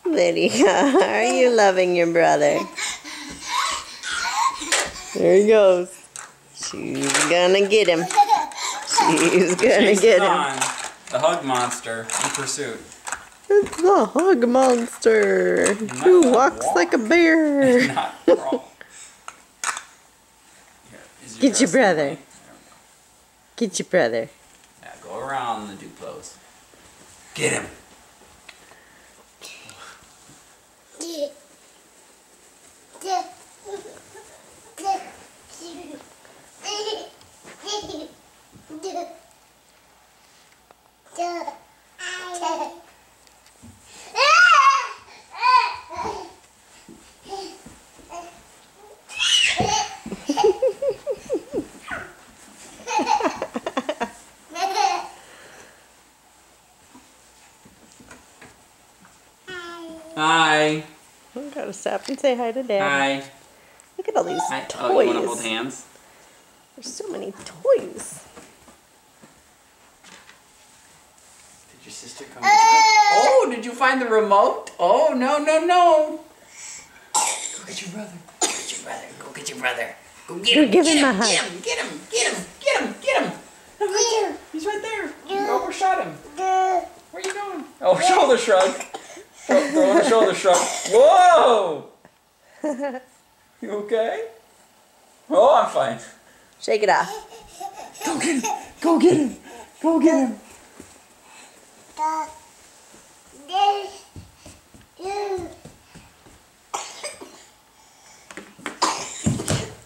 Lydia, are you loving your brother? There he goes. She's gonna get him. She's gonna get him. The hug monster in pursuit. It's the hug monster who walks like a bear. Not wrong. Get your brother. Get your brother. Yeah, go around the Duplos. Get him. Hi. I gotta stop and say hi to Dad. Hi. Look at all these Hi. toys. Oh, you want to hold hands? There's so many toys. Did your sister come? Oh, did you find the remote? Oh, no, no, no. Go get your brother. Go get your brother. Go get your brother. Go get him. Give him a hug. Get him. Get him. Get him. Get him. Get him. No, right there. He's right there. You overshot him. Where are you going? Oh, shoulder shrug. Throw the shoulder shrug. Whoa! You okay? Oh, I'm fine. Shake it off. Go get him. Go get him. Go get him.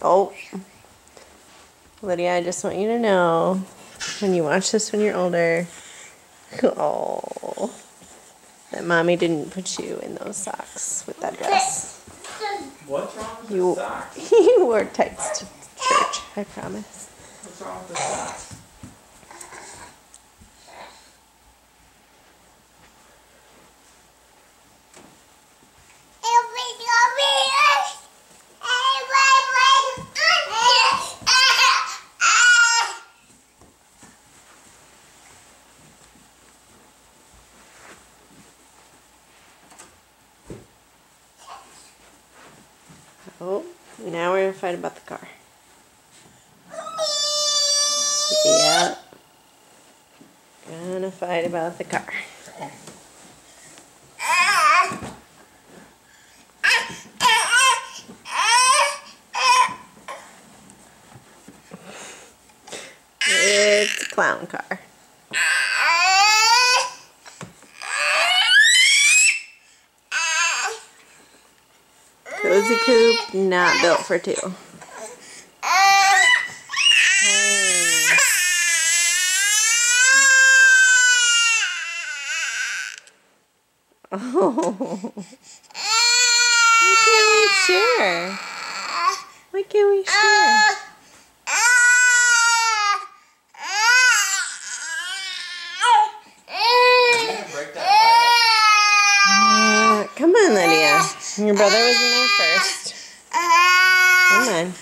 Oh. Lydia, I just want you to know, when you watch this when you're older, oh, that Mommy didn't put you in those socks with that dress. What's wrong with the socks? You wore tights to church, I promise. What's wrong with the socks? Oh, now we're gonna fight about the car. Yeah. Gonna fight about the car. It's a clown car. Cozy coupe, not built for two. Oh. Why can't we share? Why can't we share? Come on, Lydia. Your brother was in there first. Come on.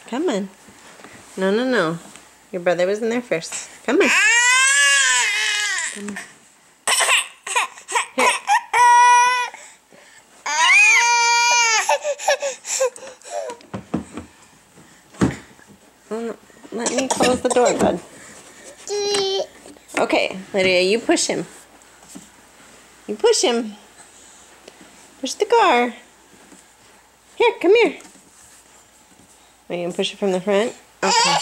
Come on. No, no, no. Your brother was in there first. Come on. Come on. Here. Let me close the door, bud. Okay, Lydia, you push him. You push him. Push the car. Here, come here. Are you going to push it from the front? Okay.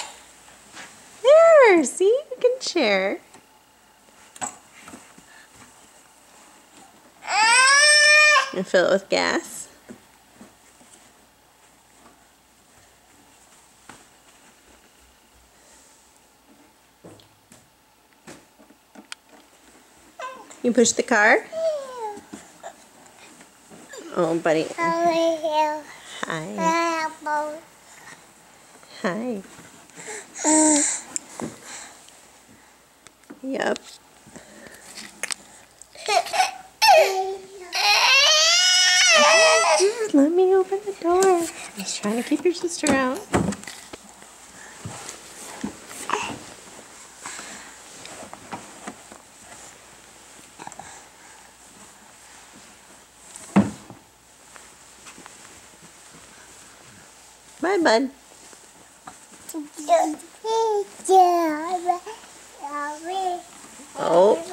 There, see? You can share. And fill it with gas. You push the car? Oh, buddy. Hi. Hi. Yep. Let me open the door. I was trying to keep your sister out. Bye, bud. Oh.